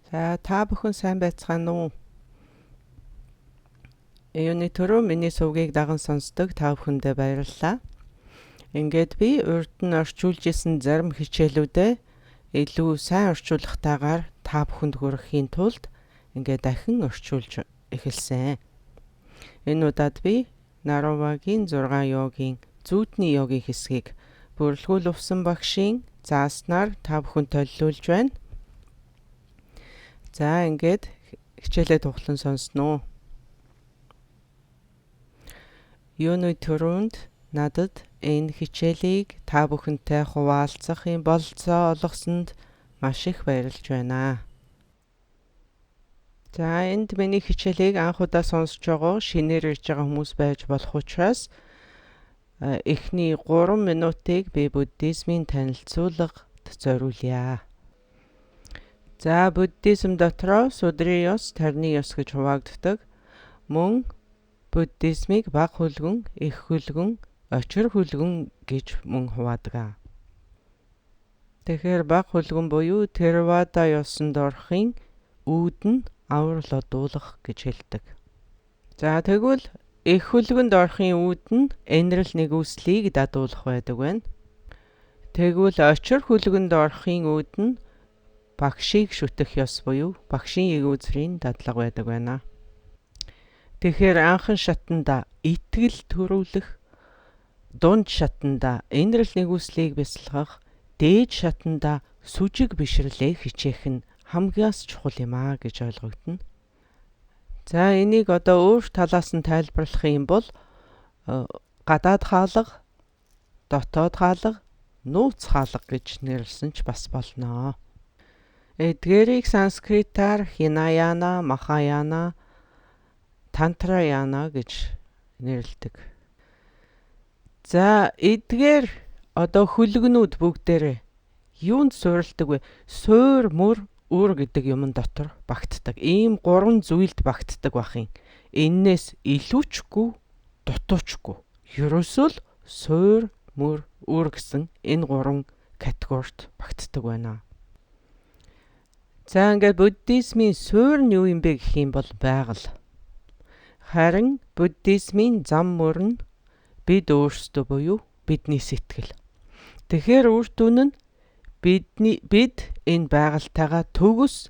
За та бүхэн сайн байцгаана уу? Юуны төрөө миний сувгийг даган сонсдог та бүхэндээ баярлалаа. Ингээд би урд нь орчуулж исэн зарим хичээлүүдээ илүү сайн орчуулгатаагаар та бүхэнд хүрэхийн тулд ингээд дахин орчуулж эхэлсэн. Энэ удаад би Наравагийн 6 йогийн зүүдний йогийн хэсгийг бүрэлгүүлсэн багшийн зааснаар та бүхэнд төлөвлөж байна. За ингээд хичээлээ тухлан сонсноо. Юуны төрөнд надад энэ хичээлийг та бүхэнтэй хуваалцах юм болцоо олгосонд маш их баярлж байна. За энд миний хичээлийг анх удаа сонсож байгаа шинээр ирж байгаа хүмүүс байж болох учраас эхний 3 минутыг би буддизмын танилцуулгад зориулъя. За буддизм дотроо судрын ёс, тарны ёс гэж хуваагддаг. Мөн буддизмыг бага хөлгөн, их хөлгөн, очир хөлгөн гэж мөн хуваадаг. Тэгэхээр бага хөлгөн буюу Theravada ёсонд орохын үүд нь аврал одуулах гэж хэлдэг. За тэгвэл их хөлгөнд орохын үүд нь энэрл нэгүслийг дадуулах байдаг байна. Тэгвэл очир хөлгөнд орохын үүд нь багшийг шүтэх ёс буюу багшийн эгүүзрийн дадлага байдаг байна. Тэгэхээр анхан шатанда итгэл төрүүлэх, дунд шатанда энэрл нэгүслийг бясалгах, дээд шатанда сүжиг бишрлээ хичээх нь хамгаас чухал юм аа гэж ойлгогдно. За энийг одоо өөр талаас нь тайлбарлах юм бол гадаад хаалга, дотоод хаалга, нууц хаалга гэж нэрлсэн ч бас болно. Эдгээрийг санскритаар Хинаяна, Махаяна, Тантраяна гэж нэрлэдэг. За эдгээр одоо хөлгөнүүд бүгдээрээ юунд суурилдаг вэ? Суур, мөр, үр гэдэг юм дотор багтдаг. Ийм 3 зүйлд багтдаг бахын. Эннээс илүүчгүй, дутуучгүй. Ерөөсөө л суур, мөр, үр гэсэн энэ 3 категорид багтдаг байна. За ингээд буддизмын суур нь юу юм бэ гэх юм бол байгаль. Харин буддизмын зам мөр нь бид өөрсдөө буюу бидний сэтгэл. Тэгэхээр үр дүн нь бид энэ байгальтайгаа төгс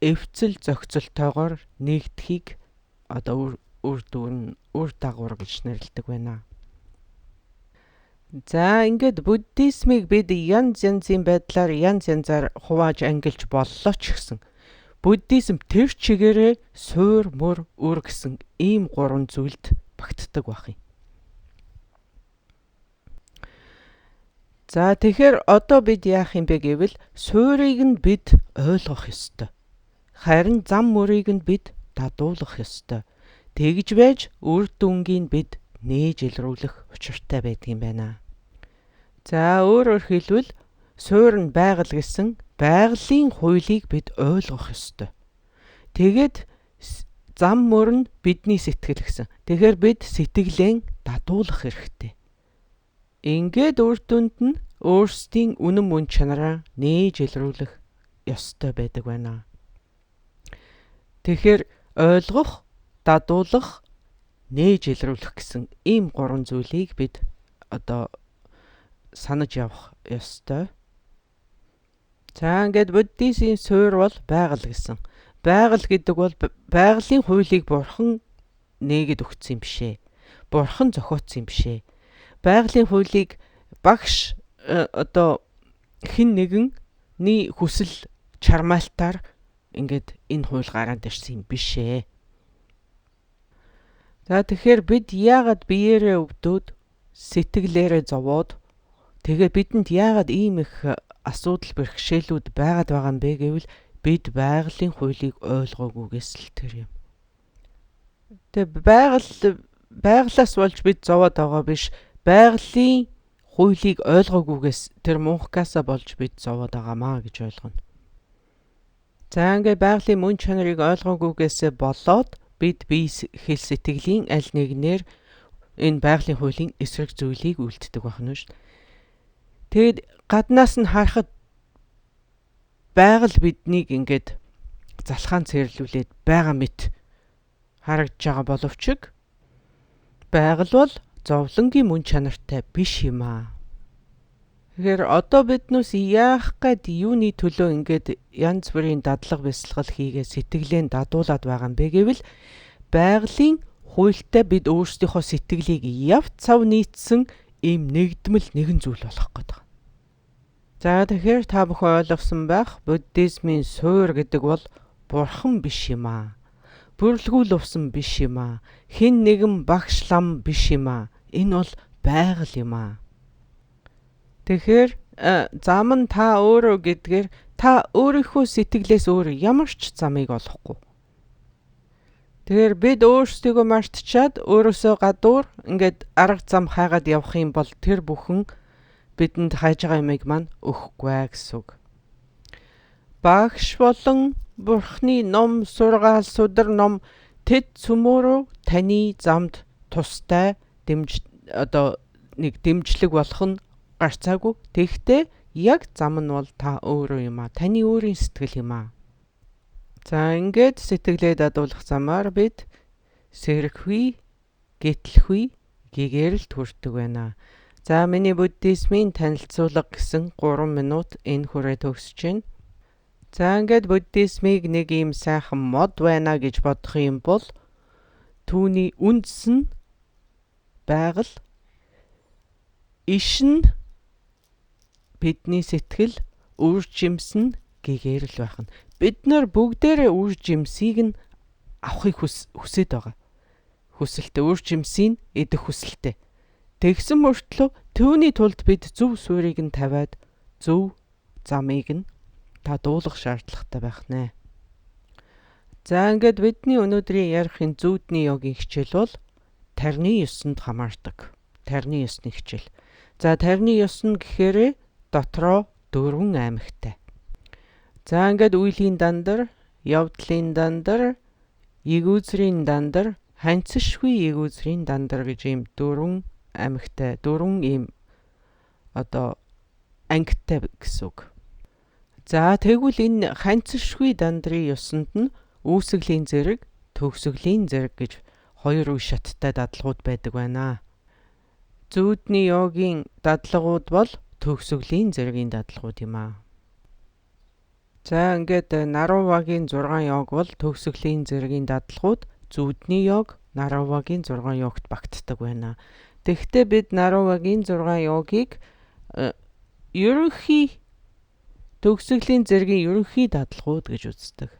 эвцэл зохицолтойгоор нэгдэхийг одоо үр дагавар гэж нэрлэдэг байна. За ингээд буддизмыг бид янз янзын байдлаар янз янзаар хувааж ангилж боллоо ч гэсэн буддизм тэр чигээрээ суур, мөр, үр гэсэн ийм 3 зүйлд багтдаг байх юм. За тэгэхээр одоо бид яах юм бэ гэвэл суурийг нь бид ойлгох ёстой. Харин зам мөрийг нь бид дадуулах ёстой. Тэгж байж үр дүнгийн бид нээж илрүүлэх учиртай байдаг юм байна. За өөрөөр хэлбэл суур нь байгаль гэсэн байгалийн хуулийг бид ойлгох ёстой. Тэгээд зам мөр нь бидний сэтгэл гэсэн. Тэгэхээр бид сэтгэлээ дадуулах хэрэгтэй. Ингээд үр дүнд нь өөрсдийн үнэн мөн чанараа нээж илрүүлэх ёстой байдаг байна. Тэгэхээр ойлгох, дадуулах, нээж илрүүлэх гэсэн ийм 3 зүйлийг бид одоо санаж явах ёстой. За ингээд буддизмын суур бол байгаль гэсэн. Байгаль гэдэг бол байгалийн хуулийг бурхан нээгээд өгсөн юм бишээ. Бурхан зохиоцсон юм бишээ. Байгалийн хуулийг багш одоо хэн нэгний хүсэл чармаалтаар ингээд энэ хууль гараад ирсэн юм бишээ. За тэгэхээр бид яагаад биеэрээ өвдөөд сэтгэлээрээ зовоод тэгээ бидэнд яагаад ийм их асуудал бэрхшээлүүд байгаад байгаа юм бэ гэвэл бид байгалийн хуулийг ойлгоогүйгээс л тэр юм. Тэгээ байгалаас болж бид зовоод байгаа биш. Байгалийн хуулийг ойлгоогүйгээс тэр мунхгаасаа болж бид зовоод байгаамаа гэж ойлгоно. За ингээд байгалийн мөн чанарыг ойлгоогүйгээсээ болоод бид бие хэл сэтгэлийн аль нэгнээр энэ байгалийн хуулийн эсрэг зүйлийг үлддэг байна шүү дээ. Тэгэд гаднаас нь харахад байгаль биднийг ингээд залхаан цэрлүүлээд байгаа мэт харагдж байгаа боловч байгаль бол зовлонгийн мөн чанартай биш юм аа. Тэгэхээр одоо биднээс яах гээд юуны төлөө ингээд янз бүрийн дадлага бясалгал хийгээ сэтгэлээ дадуулаад байгаа юм бэ гэвэл байгалийн хуйлтай бид өөрсдийнхөө сэтгэлийг явц цав нийцсэн ийм нэгдмэл нэгэн зүйл болох гэдэг. За тэгэхээр та бүхэн ойлгосон байх буддизмын суурь гэдэг бол бурхан биш юм аа. Бүрлгүүл увсан биш юм аа. Хэн нэгэн багш лам биш юм аа. Энэ бол байгаль юм аа. Тэгэхээр зам нь та өөрөө гэдгээр та өөрийнхөө сэтгэлээс өөр ямар ч замыг олохгүй. Тэгэхээр бид өөрсдийгөө мартчихад өөрөөсөө гадуур ингээд арга зам хайгаад явах юм бол тэр бүхэн бидэнд хайж байгаа юмыг маань өгөхгүй гэсэн үг. Багш болон Бурхны ном, сургаал, судар ном тэд цөмөөрөө таны замд тустай дэмжлэг болох нь гарцаагүй. Тэгэхдээ яг зам нь бол та өөрөө юм аа. Таны өөрийн сэтгэл юм аа. За ингээд сэтгэлээ дадуулах замаар бид сэрхгүй, гэтлэхгүй гэгээрэлд хүрдэг байна. За миний буддизмын танилцуулга гэсэн 3 минут энэ хүрээ төгсөж байна. За ингээд буддизмыг нэг ийм сайхан мод байна гэж бодох юм бол түүний үндэс нь байгаль, иш нь бидний сэтгэл, үр жимс нь гэгээрэл байх нь. Бид нар бүгдээрээ үр жимсийг нь авахыг хүсэж байгаа. Хүсэлтэй үр жимсийг идэх хүсэлтэй. Тэгсэн мөртлөө түүний тулд бид зөв суурийг нь тавиад зөв замыг нь дадуулах шаардлагатай байх нэ. За ингээд бидний өнөөдрийн ярихын зүүдний йогийн хичээл бол тарны ёсонд хамаардаг. Тарны ёсны хичээл. За тарны ёсон гэхээр дотроо 4 аймагтай. За ингээд үеийн дандар, явдлын дандар, эгүүзрийн дандар, ханцшгүй эгүүзрийн дандар гэж ийм 4 аймагтай, 4 ийм ангитай гэсэн үг. За тэгвэл энэ ханцшгүй дандрын ёсонд нь үүсгэлийн зэрэг, төгсгөлийн зэрэг гэж 2 үе шаттай дадлагууд байдаг байна. Зүүдний йогийн дадлагууд бол төгсгөлийн зэргийн дадлагууд юм аа. За ингээд Нарувагийн 6 йог бол төгсгөлийн зэргийн дадлагууд, зүүдний йог Нарувагийн 6 йогт багтдаг байна. Тэгэхдээ бид Нарувагийн 6 йогийг ерөнхий төгсгөлийн зэргийн ерөнхий дадлагууд гэж үздэг.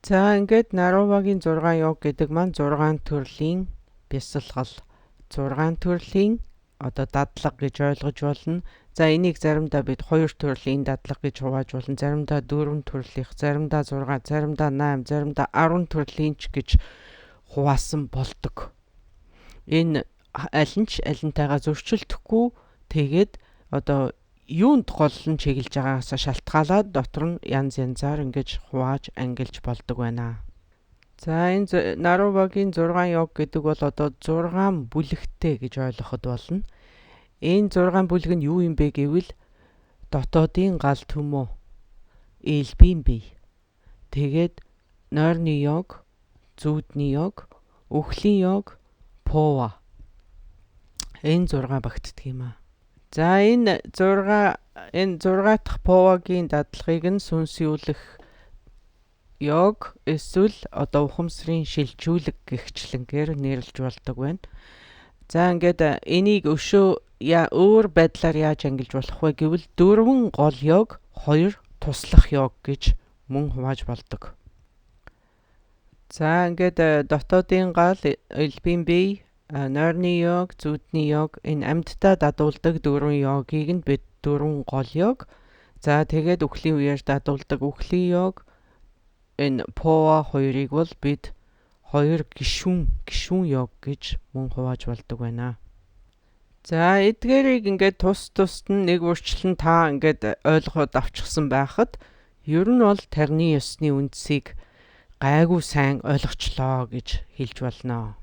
За ингээд Нарувагийн 6 йог гэдэг маань 6 төрлийн бясалгал, 6 төрлийн дадлага гэж ойлгож болно. За энийг заримдаа бид 2 төрлийн дадлага гэж хувааж болно. Заримдаа 4 төрлийнх, заримдаа 6, заримдаа 8, заримдаа 10 төрлийн ч гэж хуваасан болдог. Энэ аль нтайгаа зөрчилдөхгүй тэгээд юунд гол нь чиглэж байгаагаас шалтгаалаад дотор нь янз янзаар ингэж хувааж ангилж болдог байна. За энэ Нарувагийн 6 йог гэдэг бол 6 бүлэгтэй гэж ойлгоход болно. Энэ 6 бүлэг нь юу юм бэ гэвэл дотоодын гал төмөө, элбийн бие, тэгээд нойрны йог, зүүдний йог, үхлийн йог, пова. Энэ 6 багтдаг юм аа. За энэ 6 дахь повагийн дадлагыг нь сүнсүүлэх йог эсвэл ухамсарын шилжүүлэг гэгчлэнгээр нэрлэж болдог байна. За ингээд энийг өөр байдлаар яаж ангилж болох вэ гэвэл 4 гол йог, 2 туслах йог гэж мөн хувааж болдог. За ингээд дотоодын гал, элбийн бие, нойрны йог, зүүдний йог энэ амьдтай дадуулдаг 4 йогийг нь бид 4 гол йог. За тэгээд үхлийн үеэр дадуулдаг үхлийн йог, энэ пова 2-ыг бол бид 2 гишүүн йог гэж мөн хувааж болдог байна. За эдгээрийг ингээд тусад нь нэг үрчлэн та ингээд ойлгоод авчихсан байхад ер нь бол тарны ёсны үндсийг гайгүй сайн ойлгочлоо гэж хэлж болно.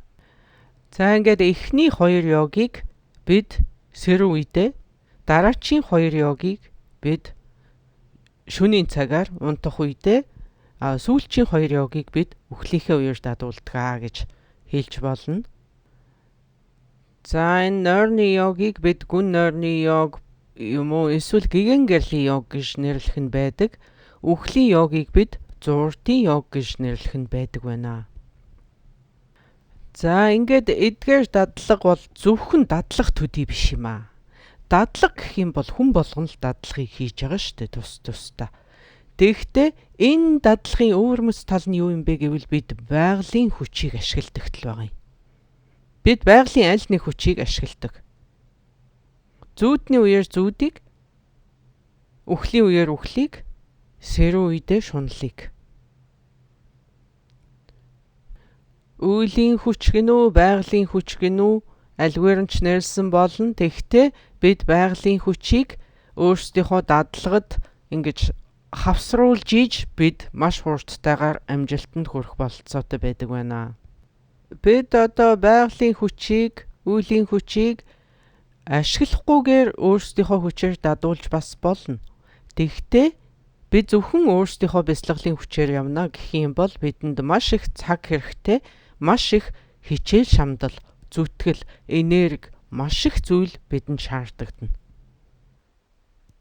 За ингээд эхний 2 йогийг бид сэрүүн үедээ, дараачийн 2 йогийг бид шөнийн цагаар унтах үедээ Сүүлчийн 2 йогийг бид үхлийнхээ үеэр дадуулдаг гэж хэлж болно. За энэ нойрны йогийг бид гүн нойрны йог юм уу эсвэл гигэн гэрлийн йог гэж нэрлэх нь байдаг. Үхлийн йогийг бид зууртын йог гэж нэрлэх нь байдаг байна. За ингээд эдгээр дадлага бол зөвхөн дадлах төдий биш юм аа. Дадлага гэх юм бол хүн болгон л дадлагыг хийж байгаа шүү дээ тус тусдаа. Тэгэхдээ энэ дадлагын өвөрмөц тал нь юу юм бэ гэвэл бид байгалийн хүчийг ашигладаг тал байгаа юм. Бид байгалийн аль нэг хүчийг ашигладаг. Зүүдний үеэр зүүдийг, үхлийн үеэр үхлийг, сэрүүн үедээ шунлыг. Үеийн хүч гинүү, байгалийн хүч гинүү альвэр нь ч нэрлсэн болно. Тэгэхдээ бид байгалийн хүчийг өөрсдийнхөө дадлагад ингэж хавсруулж ийж бид маш хурдтайгаар амжилтанд хүрэх бололцоотой байдаг байна. Бид одоо байгалийн хүчийг, үеийн хүчийг ашиглахгүйгээр өөрсдийнхөө хүчээр дадуулж бас болно. Тэгэхдээ бид зөвхөн өөрсдийнхөө бяцлаглалын хүчээр явна гэх юм бол бидэнд маш их цаг хэрэгтэй, маш их хичээл шамдал, зүтгэл, энерги, маш их зүйл бидэнд шаардагдана.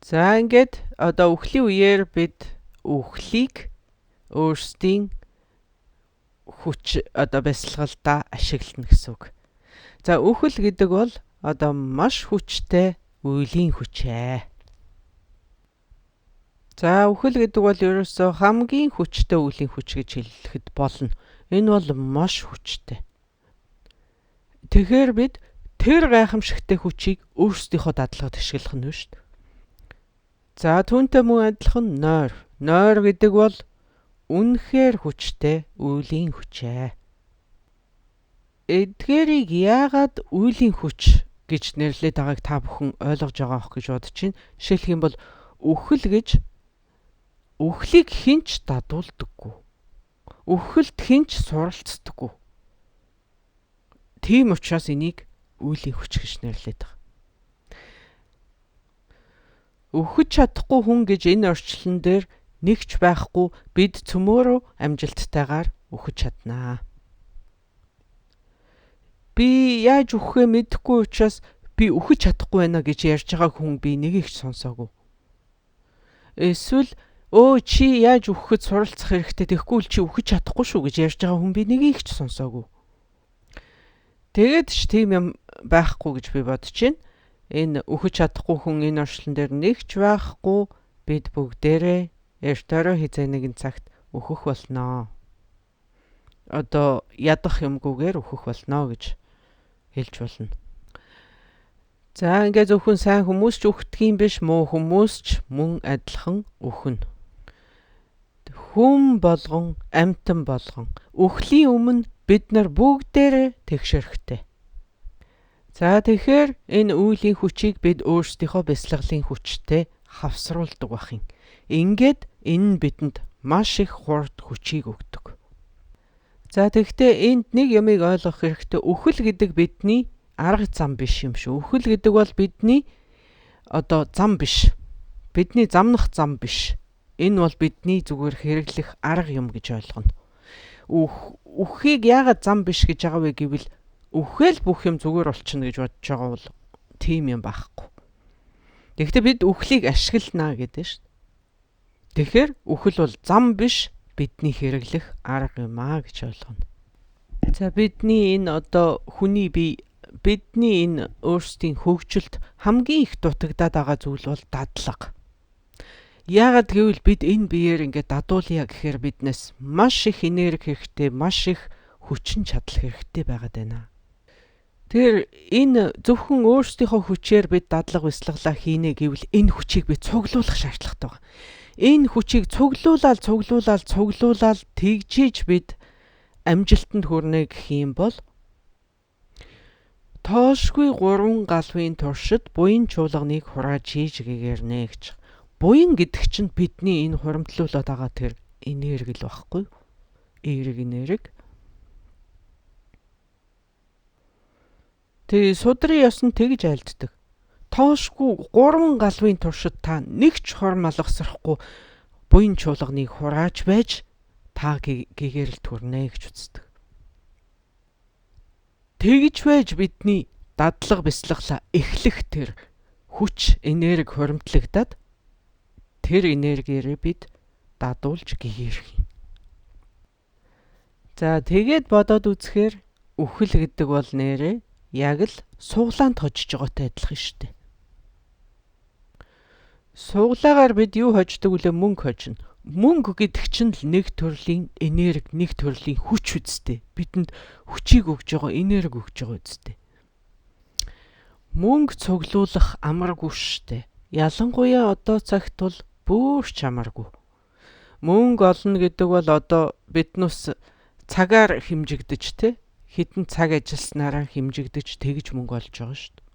За ингээд одоо үхлийн үеэр бид үхлийг өөрсдийн хүч одоо бяцлагалдаа ашиглана гэсэн үг. За үхэл гэдэг бол одоо маш хүчтэй үеийн хүч ээ. За үхэл гэдэг бол ерөөсөө хамгийн хүчтэй үеийн хүч гэж хэлэхэд болно. Энэ бол маш хүчтэй. Тэгэхээр бид тэр гайхамшигтай хүчийг өөрсдийнхөө дадлагад ашиглах нь шүү дээ. За түүнтэй мөн адилхан нойр. Нойр гэдэг бол үнэхээр хүчтэй үеийн хүч ээ. Эдгээрийг яагаад үеийн хүч гэж нэрлээд байгааг та бүхэн ойлгож байгаа хөх гэж бодож байна. Жишээлх юм бол үхэл гэж үхлийг хинч дадуулдаггүй. Үхэлд хинч суралцдаггүй. Тийм учраас энийг үеийн хүч гэж нэрлээд байгаа. Үхэж чадахгүй хүн гэж энэ орчлон дээр нэгч байхгүй, бид цөмөөрөө амжилттайгаар үхэж чаднаа. Би яаж үхэхээ мэдэхгүй учраас би үхэж чадахгүй байна гэж ярьж байгаа хүн би нэгийг ч сонсоогүй. Эсвэл чи яаж үхэхэд суралцах хэрэгтэй, тэгэхгүй л чи үхэж чадахгүй шүү гэж ярьж байгаа хүн би нэгийг ч сонсоогүй. Тэгээд ч тийм юм байхгүй гэж би бодож байна. Энэ үхэж чадахгүй хүн энэ орчлон дээр нэгч байхгүй, бид бүгдээрээ эрт орой хизээ нэгэн цагт үхэх болноо. Одоо ядах юмгүйгээр үхэх болноо гэж хэлж болно. За ингээд зөвхөн сайн хүмүүс ч үхдэг юм биш, муу хүмүүс ч мөн адилхан үхнэ. Хүн болгон, амьтан болгон үхлийн өмнө бид нар бүгдээрээ тэгшэрхтэй. За тэгэхээр энэ үеийн хүчийг бид өөрсдийнхөө бяцлаглалын хүчтэй хавсруулдаг бах юм. Ингээд энэ нь бидэнд маш их хурд хүчийг өгдөг. За тэгэхдээ энд нэг юмыг ойлгох хэрэгтэй. Үхэл гэдэг бидний арга зам биш юм шүү. Үхэл гэдэг бол бидний одоо зам биш. Бидний замнах зам биш. Энэ бол бидний зүгээр хэрэглэх арга юм гэж ойлгоно. Үхийг яагаад зам биш гэж байгаа вэ гэвэл үхээл бүх юм зүгээр болчихно гэж бодож байгаа бол тийм юм байхгүй. Тэгэхдээ бид үхлийг ашиглана гэдэг шүү дээ. Тэгэхээр үхэл бол зам биш, бидний хэрэглэх арга юм аа гэж ойлгоно. За бидний энэ одоо хүний бие, бидний энэ өөрсдийн хөгжилд хамгийн их дутагдаад байгаа зүйл бол дадлага. Яагаад гэвэл бид энэ биеэр ингээд дадуулъя гэхээр биднээс маш их энерги хэрэгтэй, маш их хүчин чадал хэрэгтэй байгаад байна. Тэр энэ зөвхөн өөрсдийнхөө хүчээр бид дадлага бяцлаглаа хийнэ гэвэл энэ хүчийг бид цуглуулах шаардлагатай байна. Энэ хүчийг цуглуулаад тэгжиж бид амжилтанд хүрнэ гэх юм бол тоошгүй 3 галвын туршид буян чуулганыг хурааж хийж гэгэрнэ гэж. Буян гэдэг чинь бидний энэ хуримтлуулаад байгаа тэр энерги л багхгүй. Эерэг энерги. Тэгээ судрын ёс нь тэгж айлддаг. Тоошгүй 3 галвын туршид та нэг ч хормолгосрохгүй буян чуулганыг хурааж байж та гэгэрэл төрнэ гэж үздэг. Тэгж байж бидний дадлага бяцлахлаа эхлэх тэр хүч энерги хуримтлагдаад тэр энергиэрээ бид дадуулж гэгэрх юм. За тэгээд бодоод үзэхээр үхэл гэдэг бол нэрээ яг л суглаанд хожиж байгаатай адилхан шүү дээ. Суглаагаар бид юу хождог вүлээ? Мөнгө хожино. Мөнгө гэдэг чинь л нэг төрлийн энерги, нэг төрлийн хүч үстэй. Бидэнд хүчийг өгж байгаа, энерги өгж байгаа үстэй. Мөнгө цуглуулах амаргүй шүү дээ. Ялангуяа одоо цагт бол бүр ч амаргүй. Мөнгө олно гэдэг бол одоо биднээс цагаар хэмжигдэж тэ хэдэн цаг ажилласнараа хэмжигдэж тэгж мөнгө олж байгаа шүү дээ.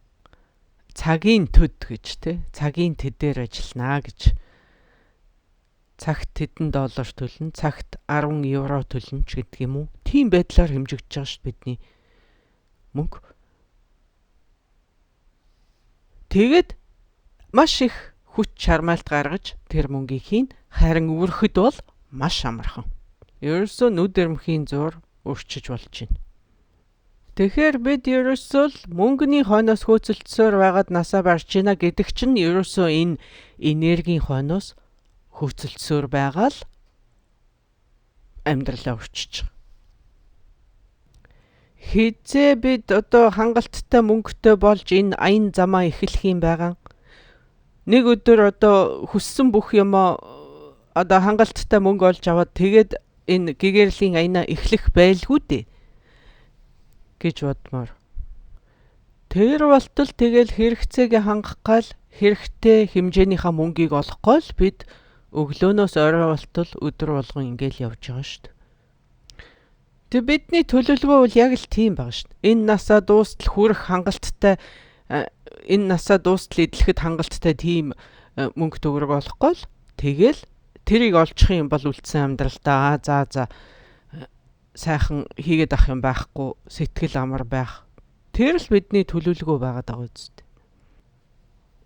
Цагийн төд гэж тэ цагийн төдөр ажилланаа гэж. Цагт хэдэн доллар төлнө, цагт 10 евро төлнө ч гэдэг юм уу. Тийм байдлаар хэмжигдэж байгаа шүү дээ бидний мөнгө. Тэгээд маш их хүч чармайлт гаргаж тэр мөнгийг хийн, харин өрөхөд бол маш амархан. Ерөөсөө нүд эрмхийн зуур өрчиж болж байна. Тэгэхээр бид ерөөсөө л мөнгөний хойноос хөөцөлдсөөр байгаад насаа барж байна гэдэг чинь ерөөсөө энэ энергийн хойноос хөөцөлдсөөр байгаа л амьдралаа өрчиж байгаа. Хизээ бид одоо хангалттай мөнгөтэй болж энэ аян замаа эхлэх юм байгаа. Нэг өдөр одоо хүссэн бүх юм одоо хангалттай мөнгө олж аваад тэгээд энэ гэгэрлийн аянаа эхлэх байлгүй дээ гэж бодмоор. Тэр болтол тэгэл хэрэгцээгээ хангах гал хэрэгтэй хэмжээнийхээ мөнгийг олохгүй л бид өглөөнөөс орой болтол өдөр болгон ингээл явж байгаа шүү дээ. Тэг бидний төлөвлөгөө бол яг л тийм байгаа шүү дээ. Энэ насаа дуустал хүрэх хангалттай энэ насаа дуустал эдлэхэд хангалттай тийм мөнгө төгрөг олохгүй л тэгэл тэрийг олчих юм бол үлдсэн амьдралдаа за сайхан хийгээд ах юм байхгүй, сэтгэл амар байх. Тэр л бидний төлөвлөгөө байгаад байгаа үст.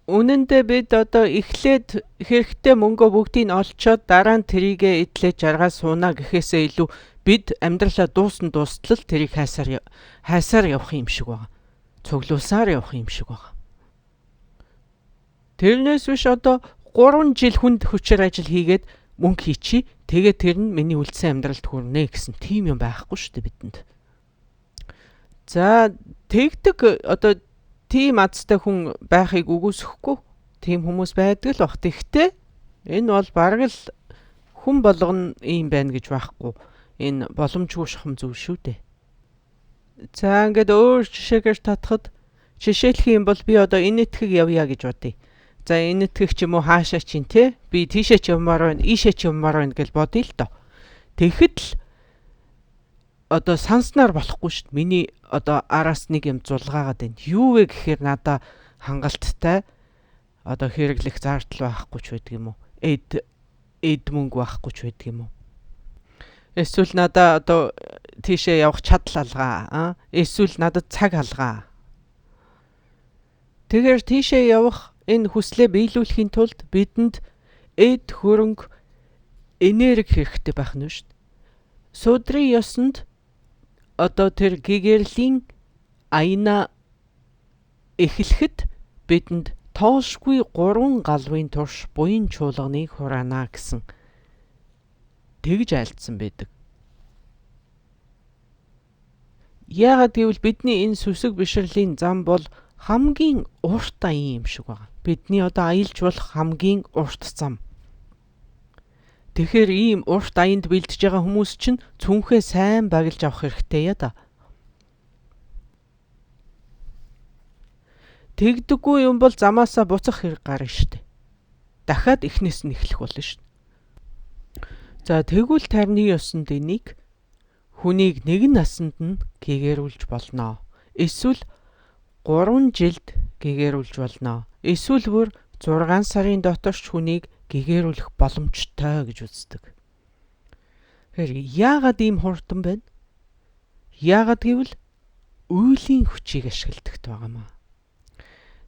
Үнэндээ бид одоо эхлээд хэрэгтэй мөнгөө бүгдийг олцоод дараа нь тэрийгэ эдлээ жаргаа сууна гэхээсээ илүү бид амьдралаа дуустал тэрийг хайсаар явах юм шиг байна. Цуглуулсаар явах юм шиг байна. Тэрнээс биш одоо 3 жил хүнд хүчээр ажил хийгээд мөнгө хийчи. Тэгээд тэр нь миний үлдсэн амьдралд хүрнэ гэсэн тийм юм байхгүй шүү дээ бидэнд. За тэгдэг одоо тийм азтай хүн байхыг үгүйсэхгүй. Тийм хүмүүс байдаг л бах. Тэгтээ энэ бол бараг л хүн болгоно ийм байна гэж байхгүй. Энэ боломжгүй шахам зүйл шүү дээ. За ингээд өөр жишээгээр татахад жишээлх юм бол би одоо энэ итгэг явъя гэж бодъё. За энэ итгэг ч юм уу хаашаа чинь те би тийшээ ч явмаар байна, ийшээ ч явмаар байна гэж бодъё л доо. Тэгэхэд л одоо санснаар болохгүй шүү дээ. Миний одоо араас нэг юм зулгаагаад байна. Юу вэ гэхээр надаа хангалттай одоо хэрэглэх зардал байхгүй ч байдаг юм уу? Эд мөнгө байхгүй ч байдаг юм уу? Эсвэл надаа одоо тийшээ явах чадал алгаа. Эсвэл надад цаг алгаа. Тэгэхээр тийшээ явах энэ хүслээ биелүүлэхийн тулд бидэнд эд хөрөнгө энерги хэрэгтэй байх нь шүү дээ. Судрын ёсонд одоо тэр гэгэрлийн аянаа эхлэхэд бидэнд тоошгүй 3 галвын турш буян чуулганыг хураана гэсэн тэгж айлдсан байдаг. Яагаад гэвэл бидний энэ сүсэг бишрэлийн зам бол хамгийн урт аян юм шиг байна. Бидний одоо аялж болох хамгийн урт зам. Тэгэхээр ийм урт аянд бэлдэж байгаа хүмүүс чинь цүнхээ сайн багилж авах хэрэгтэй яа да. Тэгдэггүй юм бол замаасаа буцах хэрэг гарна шүү дээ. Дахиад эхнээс нь эхлэх болно шүү дээ. За тэгвэл тарны ёсонд энийг хүнийг нэгэн насанд нь гэгэрүүлж болно. Эсвэл 3 жилд гэгэрүүлж болно. Эсвэл бүр 6 сарын доторч хүнийг гэгэрүүлэх боломжтой гэж үздэг. Тэгэхээр яагаад ийм хурдан байна? Яагаад гэвэл үйлийн хүчийг ашигладагт байгаамаа.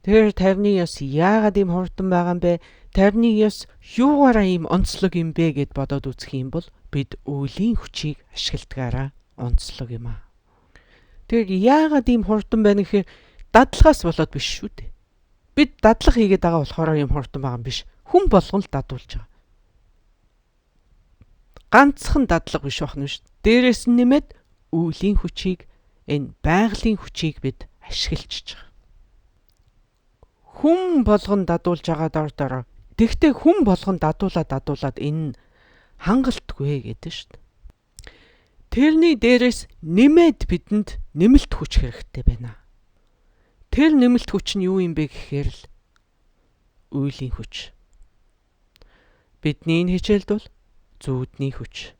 Тэгэхээр тарны ёс яагаад ийм хурдан байгаа юм бэ? Тарны ёс юугаараа ийм онцлог юм бэ гэд бодоод үзэх юм бол бид үеийн хүчийг ашигладагаараа онцлог юм аа. Тэгэхээр яагаад ийм хурдан байна гэхээр дадлагаас болоод биш шүү дээ. Бид дадлага хийгээд байгаа болохоор ийм хурдан байгаа юм биш. Хүн болгон л дадуулж байгаа. Ганцхан дадлага биш байна шүү дээ. Дээрээс нь нэмээд үеийн хүчийг, энэ байгалийн хүчийг бид ашиглаж байгаа. Хүн болгон дадуулж байгаа дор. Тэгтээ хүн болгон дадуулаад энэ хангалтгүй гэдэг шүү дээ. Тэрний дээрээс нэмээд бидэнд нэмэлт хүч хэрэгтэй байна. Тэр нэмэлт хүч нь юу юм бэ гэхээр л үеийн хүч. Бидний энэ хичээлд бол зүүдний хүч.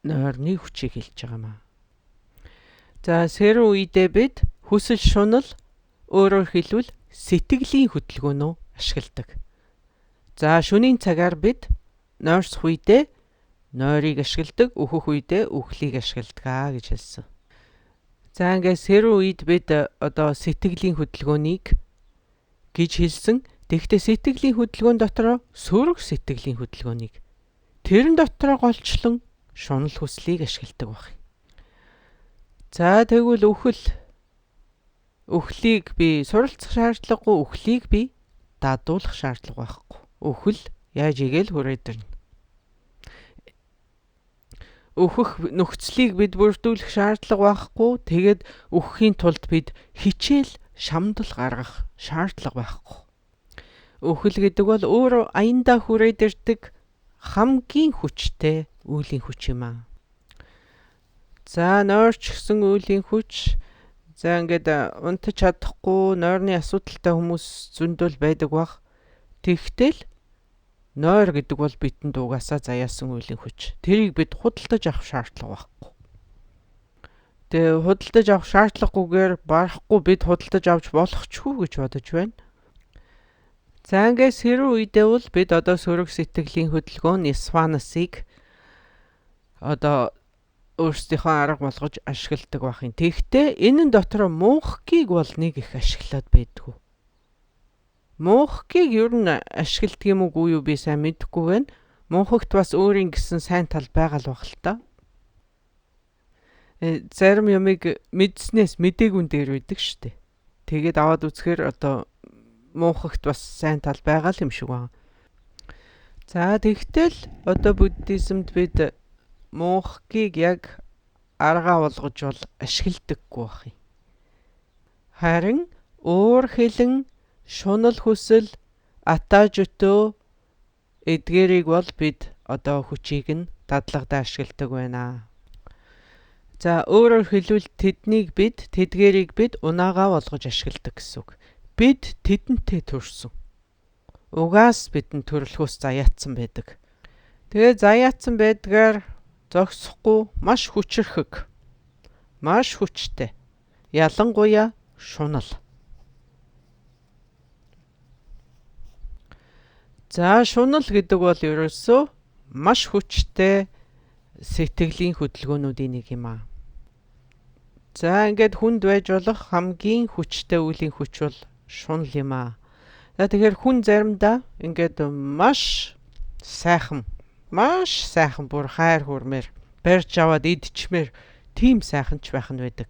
Нойрны хүчийг хэлж байгаа маа. За сэрүүн үедээ бид хүсэл шунал, өөрөөр хэлбэл сэтгэлийн хөдөлгөөнөө ашигладаг. За шөнийн цагаар бид нойрсох үедээ нойрыг ашигладаг, өөхөх үедээ үхлийг ашигладаг гэж хэлсэн. За ингээд сэрүүн үед бид одоо сэтгэлийн хөдөлгөөнийг гэж хэлсэн. Тэгэхдээ сэтгэлийн хөдөлгөөн дотор сөрөг сэтгэлийн хөдөлгөөнийг тэрэн дотор голчлон шунал хүслийг ашигладаг баг. За тэгвэл үхлийг би суралцах шаардлагагүй, үхлийг би дадуулах шаардлага байхгүй. Үхэл яаж игээл хүрээд ирнэ. Өөхөх нөхцөлийг бид бүрдүүлэх шаардлага байхгүй. Тэгээд өөхөхийн тулд бид хичээл шамдал гаргах шаардлага байхгүй. Өөхөл гэдэг бол өөр аяндаа хүрээд ирдэг хамгийн хүчтэй үеийн хүч юм аа. За нойрч гисэн үеийн хүч. За ингээд унтаж чадахгүй, нойрны асуудалтай хүмүүс зөндөл байдаг баг. Тэгтэл нойр гэдэг бол бидэнд угаасаа заяасан үеийн хүч. Тэрийг бид худалдаж авах шаардлага байхгүй. Тэгээ худалдаж авах шаардлагагүйгээр барахгүй бид худалдаж авч болохчгүй гэж бодож байна. За ингээд сэрүүн үедээ бол бид одоо сөрөг сэтгэлийн хөдөлгөөн Нисванасыг одоо өөрсдийнхөө арга болгож ашигладаг бахын. Тэгтээ энэ дотор мөнхгийг бол нэг их ашиглаад байдгүй. Мөнхгийг ер нь ашигладаг юм уу юу би сайн мэдэхгүй байна. Мөнхөгт бас өөрийн гэсэн сайн тал байгаа л баг л та. Зарим юмыг мэдснээс мэдээгүй дээр байдаг шүү дээ. Тэгээд аваад үзэхээр одоо мөнхөгт бас сайн тал байгаа л юм шиг байна. За тэгтэл одоо буддизмд бид мөнхгийг яг аргаа болгож бол ашигладаггүй бах юм. Харин өөр хэлэн шунал хүсэл, атажөтөө эдгээрийг бол бид одоо хүчийг нь дадлагад ашигладаг байна. За өөрөөр хэлбэл тэдгээрийг бид унаагаа болгож ашигладаг гэсэн үг. Бид тэдэнтэй төрсөн. Угаас бидэн төрөлхөөс заяатсан байдаг. Тэгээ заяатсан байдгаар зогсохгүй маш хүчрхэг, маш хүчтэй. Ялангуяа шунал. За шунал гэдэг бол ерөөсөө маш хүчтэй сэтгэлийн хөдөлгөөнүүдийн нэг юм аа. За ингээд хүнд байж болох хамгийн хүчтэй үеийн хүч бол шунал юм аа. За тэгэхээр хүн заримдаа ингээд маш сайхан бүр хайр хүрмээр барьж аваад идчмээр тийм сайхан ч байх нь байдаг.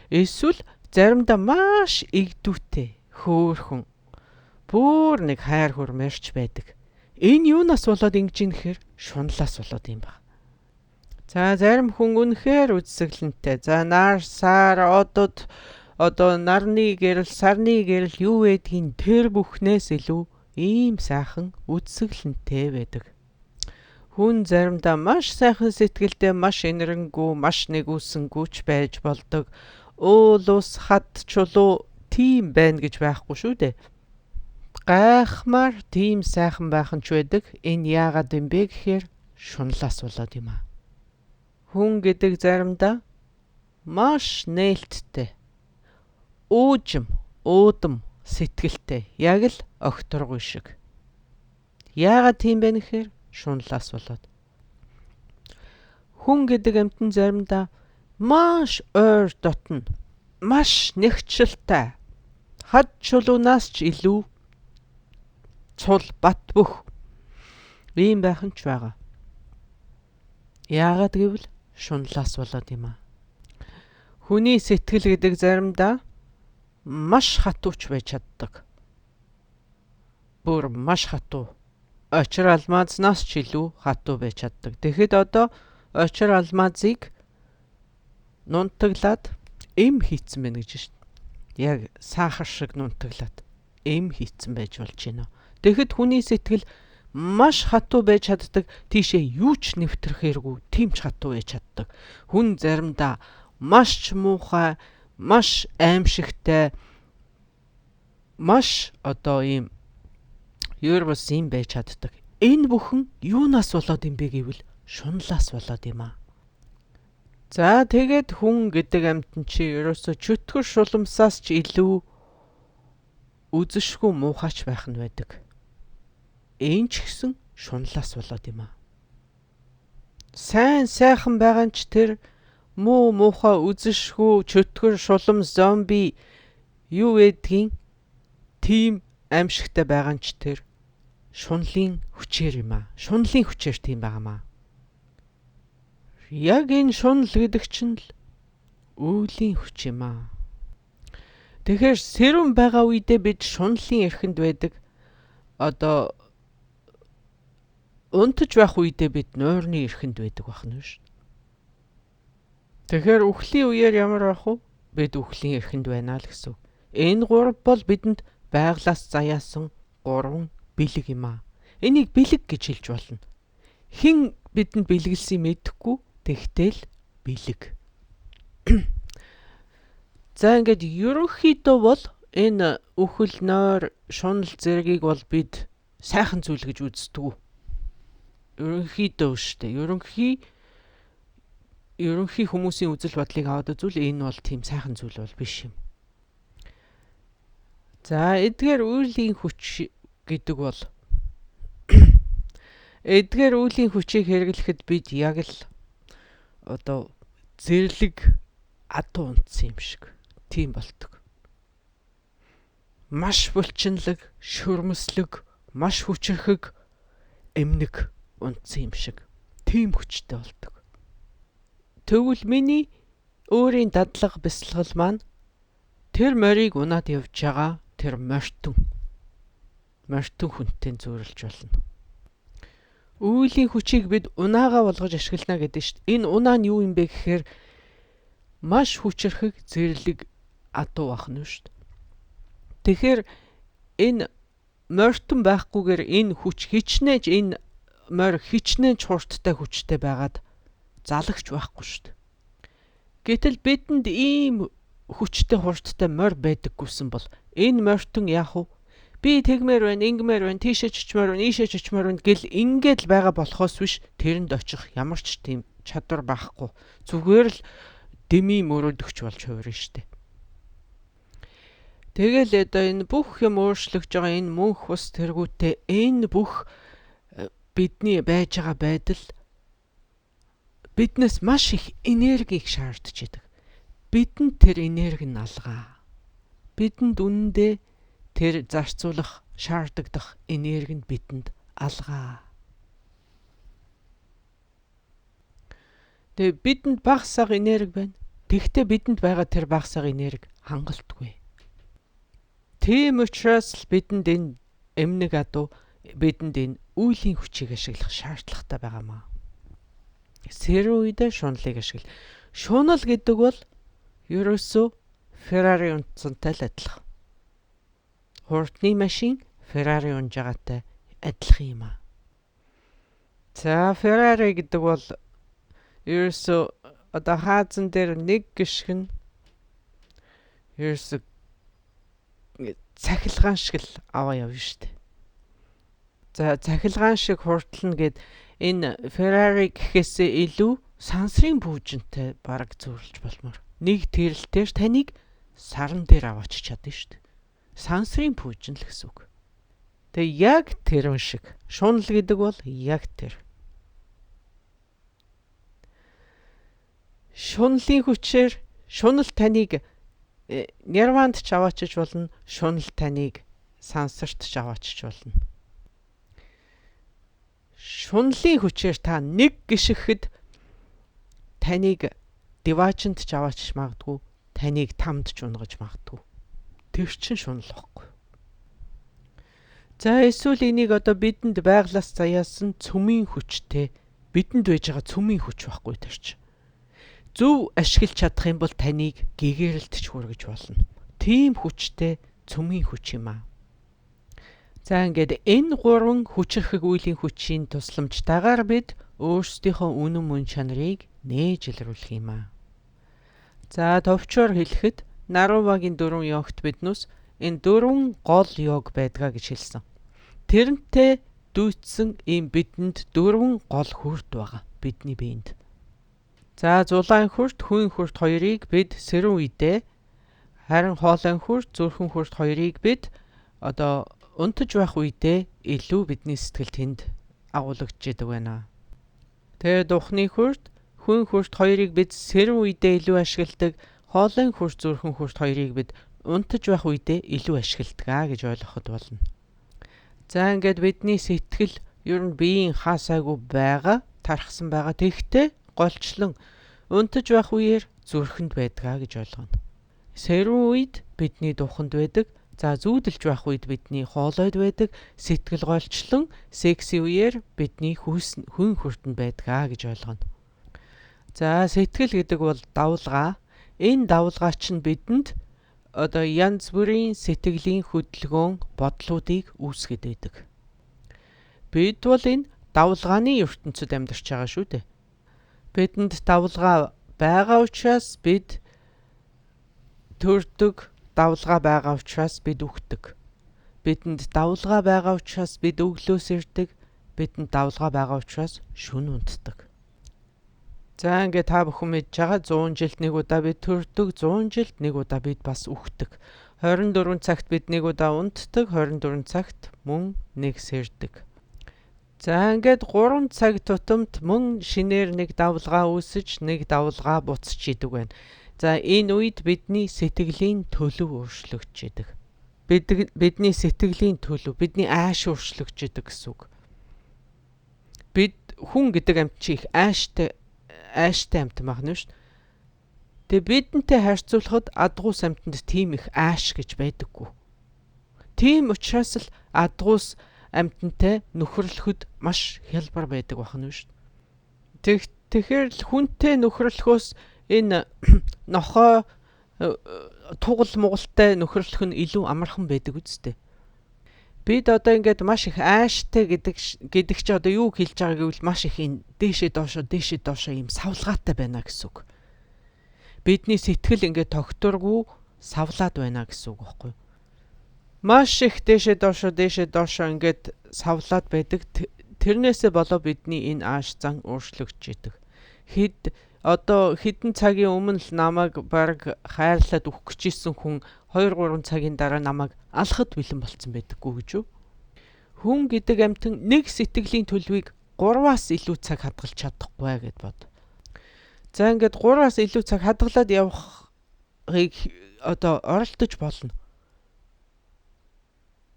Эсвэл заримдаа маш игдүүтэй хөөхөн бүр нэг хайр хүрмээрч байдаг. Энэ юунаас болоод ингэж юм гэхээр шуналаас болоод юм ба. За зарим хүн үнэхээр үзэсгэлэнтэй. За нар сар одод одоо нарны гэрэл, сарны гэрэл юу байдгийг тэр бүхнээс илүү ийм сайхан үзэсгэлэнтэй байдаг. Хүн заримдаа маш сайхан сэтгэлдээ, маш энэрэнгүй, маш нэгүсэнгүйч байж болдог. Уул ус хад чулуу тийм байна гэж байхгүй шүү дээ. Гайхмаар тийм сайхан байх нь ч байдаг. Энэ яагаад юм бэ гэхээр шуналаас болоод юм аа. Хүн гэдэг заримдаа маш нээлттэй, уудам сэтгэлтэй, яг л огторгуй шиг. Яагаад тийм бэ гэхээр шуналаас болоод. Хүн гэдэг амьтан заримдаа Маш ойр дотно. Маш нэгчлэлтэй. Хад чулуунаас ч илүү цул бат бөх ийм байх нь ч байгаа. Яагаад гэвэл шунлаас болоод юм аа. Хүний сэтгэл гэдэг заримдаа маш хатууч байж чаддаг. Бүр маш хатуу. Очир алмазнаас ч илүү хатуу байж чаддаг. Тэгэхэд одоо очир алмазыг нунтаглаад эм хийцэн байна гэж шин. Яг сахар шиг нунтаглаад эм хийцэн байж болж байна. Тэгэхэд хүний сэтгэл маш хатуу байж чаддаг. Тийшээ юу ч нэвтрэх хэрэггүй. Тийм ч хатуу байж чаддаг. Хүн заримдаа маш ч муухай, маш аимшигтай, маш одоо ийм Юурбас юм байж чаддаг. Энэ бүхэн юунаас болоод юм бэ гэвэл шунлаас болоод юм аа. За тэгээд хүн гэдэг амьтан чи ерөөсө чөтгөр шуламсаас ч илүү үзэшгүй муухайч байх нь байдаг. Энэ ч гэсэн шунлаас болоод юм аа. Сайн сайхан байгаа ч тэр муухай үзэшгүй чөтгөр шулам зомби юу гэдгийг тийм аимшигтай байгаа ч тэр шунлын хүчээр юм аа. Шунлын хүчээр тийм байгаамаа. Яг энэ шунал гэдэг чинь л үеийн хүч юм аа. Тэгэхээр сэрүүн байгаа үедээ бид шунлын эрхэнд байдаг. Одоо унтаж байх үедээ бид нойрны эрхэнд байдаг бахна шүү. Тэгэхээр үхлийн үеэр ямар байх вэ? Бид үхлийн эрхэнд байна л гэсэн. Энэ гурав бол бидэнд байглаас заяасан 3 бэлэг юм аа. Энийг бэлэг гэж хэлж болно. Хэн бидэнд бэлгэлсийг мэдэхгүй тэгтэл бэлэг. За ингээд ерөнхийдөө бол энэ үхэл нойр шунал зэргийг бол бид сайхан зүйл гэж үздэг. Ерөнхийдөө шүү дээ. Ерөнхий хүмүүсийн үзэл бодлыг аваад үзвэл энэ бол тийм сайхан зүйл бол биш юм. За эдгээр үеийн хүч гэдэг бол эдгээр үеийн хүчийг хэрэглэхэд бид яг л одоо зэрлэг адуу унтсан юм шиг тийм болдог. Маш булчинлаг, шүрмслэг, маш хүчрхэг эмнэг унтсан юм шиг тийм хүчтэй болдог. Тэгвэл миний өөрийн дадлага бясалгал маань тэр морийг унаад явж байгаа тэр мортон хүнтэй зүйрлж болно. Үеийн хүчийг бид унаагаа болгож ашиглана гэдэг шүү дээ. Энэ унаа нь юу юм бэ гэхээр маш хүчрхэг зэрлэг адуу бахна шүү дээ. Тэгэхээр энэ мортон байхгүйгээр энэ хүч хичнээн энэ морь хичнээн хурдтай хүчтэй байгаад залагч байхгүй шүү дээ. Гэтэл бидэнд ийм хүчтэй хурдтай морь байдаггүйсэн бол энэ мортон яах вэ? Би тэгмээр байна, ингэмээр байна, тийшээ чичмээр байна, ийшээ чичмээр байна гэл ингээд л байгаа болохоос биш тэрэнд очих ямар ч тийм чадвар байхгүй. Зүгээр л дэмий мөрөөдөгч болж хувирна штэ. Тэгэл одоо энэ бүх юм өөрчлөгдөж байгаа энэ мөнх ус тэргүүтээ энэ бүх бидний байж байгаа байдал биднээс маш их энергийг шаардж байдаг. Бидэнд тэр энерги нь алгаа. Бидэнд үнэндээ тэр зарцуулах шаардагдах энерги нь бидэнд алгаа. Тэгээ бидэнд багасаа энерги байна. Тэгвэл бидэнд байгаа тэр багасаа энерги хангалтгүй. Тийм учраас л бидэнд энэ эмнэг адуу бидэнд энэ үеийн хүчийг ашиглах шаардлагатай байгаамаа. Сэрүүн үедээ шунлыг ашигла. Шунал гэдэг бол ерөөсөө Феррари унтсантай л адилхан. Хурдны машин Феррари унж байгаатай адилхан юм аа. За Феррари гэдэг бол ерөөсөө одоо хаазан дээр нэг гიშгэн ерөөсөө цахилгаан шиг л аваа явна шүү дээ. За цахилгаан шиг хурдлна гэд энэ Феррари гэхээсээ илүү сансрын пүүжинтэй бараг зүйрлж болмоор. Нэг тэрэлтээр таныг саран дээр аваач чадна шүү дээ. Сансрын пүүжин л гэсэн үг. Тэгээ яг тэрэн шиг. Шунал гэдэг бол яг тэр. Шунлын хүчээр шунал таныг нирванд ч аваачиж болно. Шунал таныг сансарт ч аваачиж болно. Шунлын хүчээр та нэг гიშгэхэд таныг диваачнд ч аваачиж магадгүй. Таныг тамд ч унгаж магадгүй. Тэр чинь шунал واخгүй. За эсвэл энийг одоо бидэнд байглаас заяасан цөмийн хүчтэй бидэнд байж байгаа цөмийн хүч واخгүй тэр чинь. Зөв ашиглаж чадах юм бол таныг гэгэрэлтч хүргэж болно. Тийм хүчтэй цөмийн хүч юм аа. За ингээд энэ гурван хүчрхэг үеийн хүчийн тусламжтайгаар бид өөрсдийнхөө үнэн мөн чанарыг нээж илрүүлэх юм аа. За товчоор хэлэхэд Нарувагийн 4 йогт биднээс энэ 4 гол йог байдгаа гэж хэлсэн. Тэрнтэй дүүцсэн ийм бидэнд 4 гол хүрт байгаа бидний биед. За зулаан хүрт, хүн хүрт хоёрыг бид сэрүүн үедээ, харин хоолойн хүрт, зүрхэн хүрт хоёрыг бид одоо унтаж байх үедээ илүү бидний сэтгэл тэнд агуулгаж идэг байна. Тэгээд ухны хүрт, хүн хүрт хоёрыг бид сэрүүн үедээ илүү ашигладаг, хоолойн хүрт, зүрхэн хүрт хоёрыг бид унтаж байх үедээ илүү ашигладаг гэж ойлгоход болно. За ингээд бидний сэтгэл ер нь биеийн хаасаагүй байгаа, тархсан байгаа. Тэгтээ голчлон унтаж байх үеэр зүрхэнд байдгаа гэж ойлгоно. Сэрүүн үед бидний духанд байдаг. За зүүдэлж байх үед бидний хоолойд байдаг. Сэтгэл голчлон секси үеэр бидний хүн хүртэнд байдгаа гэж ойлгоно. За сэтгэл гэдэг бол давлгаа. Энэ давлгаа чинь бидэнд одоо янз бүрийн сэтгэлийн хөдөлгөөн бодлуудыг үүсгэж байдаг. Бид бол энэ давлгааны ертөнцид амьдарч байгаа шүү дээ. Бидэнд давлгаа байгаа учраас бид төрдөг, давлгаа байгаа учраас бид үхдэг. Бидэнд давлгаа байгаа учраас бид өглөөс ирдэг, бидэнд давлгаа байгаа учраас шөнө унтдаг. За ингээд та бүхэн мэдж байгаа 100 жилд нэг удаа бид төрдөг, 100 жилд нэг удаа бид бас үхдэг. 24 цагт бид нэг удаа унтдаг, 24 цагт мөн нэг сэрдэг. За ингээд 3 цаг тутамд мөн шинээр нэг давлгаа үүсэж, нэг давлгаа буцаж идэг байна. За энэ үед бидний сэтгэлийн төлөв өөрчлөгдөж идэг. Бидний сэтгэлийн төлөв, бидний ааш өөрчлөгдөж идэг гэсэн үг. Бид хүн гэдэг амьд чи их ааштай амьтан байна шүү дээ. Тэгээ бидэнтэй харьцуулахад адгуус амьтанд тийм их ааш гэж байдаггүй. Тийм учраас л адгуус амьтантай нөхөрлөхөд маш хялбар байдаг байна шүү дээ. Тэгэхээр л хүнтэй нөхөрлөхөөс энэ нохой тугал мугалтай нөхөрлөх нь илүү амархан байдаг үстэй. Бид одоо ингээд маш их ааштай гэдэг чи одоо юу хэлж байгааг гэвэл маш их энэ дээшээ доошоо ийм савлгаатай байна гэсэн үг. Бидний сэтгэл ингээд тогтворгүй савлаад байна гэсэн үг байхгүй юу? Маш их дээшээ доошоо ингээд савлаад байдаг. Тэрнээсээ болоо бидний энэ ааш зан өөрчлөгдөж идэг. Хэдэн цагийн өмнө л намайг баг хайрлаад өгөх гэжсэн хүн 2-3 цагийн дараа намайг алхад бэлэн болцсон байдаггүй гэж юу? Хүн гэдэг амьтан нэг сэтгэлийн төлөвийг 3-аас илүү цаг хадгалж чадахгүй гэд бод. За ингээд 3-аас илүү цаг хадгалаад явахыг одоо оролдож болно.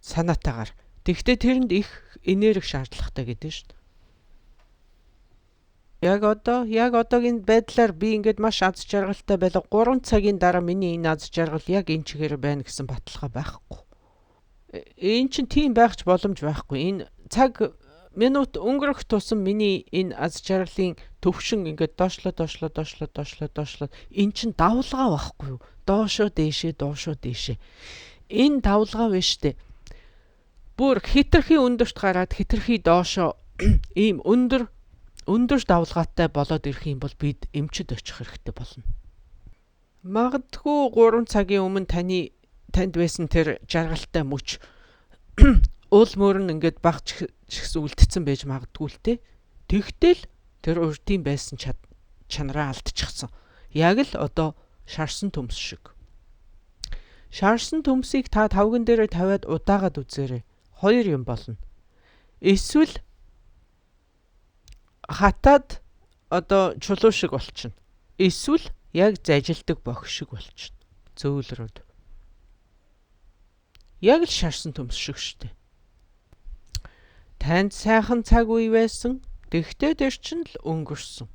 Санаатаагаар. Тэгвэл тэрэнд их энерги шаардлагатай гэдэг шүү дээ. Яг одоогийн байдлаар би ингээд маш аз жаргалтай байлаа. 3 цагийн дараа миний энэ аз жаргал яг энэ чигээр байна гэсэн баталгаа байхгүй. Энэ чинь тийм байх ч боломж байхгүй. Энэ цаг минут өнгөрөх тусам миний энэ аз жаргалын төвшин ингээд доошлоо. Энэ чинь давлгаа байхгүй юу? Доошоо дээшээ. Энэ давлгаа биш дээ. Бүр хитрхи өндөрт гараад хитрхи доошоо ийм өндөр давлгаатай болоод ирэх юм бол бид эмчэд очих хэрэгтэй болно. Магадгүй 3 цагийн өмнө танд байсан тэр жаргалтай мөч уул мөрн ингээд багч гэсэн үлдсэн байж магадгүй л те. Тэгтэл тэр урдын байсан чанараа алдчихсан. Яг л одоо шарсан төмс шиг. Шарсан төмсийг та тавган дээрээ тавиад удаагаад үзээрэй. 2 юм болно. Эсвэл хатаад одоо чулуу шиг болчихно. Эсвэл яг зажилдаг бохир шиг болчихно. Зөөлрүүд. Яг л шарсан төмс шиг штэ. Танд сайхан цаг үе байсан. Тэгтээ тэр чинь л өнгөрсөн.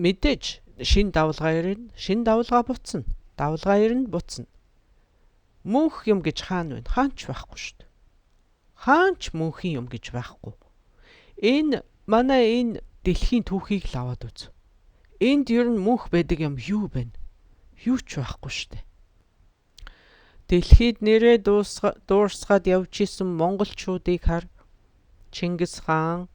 Мэдээж шин давлгаа ирнэ, шин давлгаа буцна. Давлгаа ирнэ, буцна. Мөнх юм гэж хаана вэ? Хаанч байхгүй штэ. Хаанч мөнхийн юм гэж байхгүй. Энэ дэлхийн түүхийг л аваад үз. Энд ер нь мөнх байдаг юм юу бэ? Юу ч байхгүй штэ. Дэлхийд нэрээ дуурсгаад явж исэн монголчуудыг хар. Чингис хаан.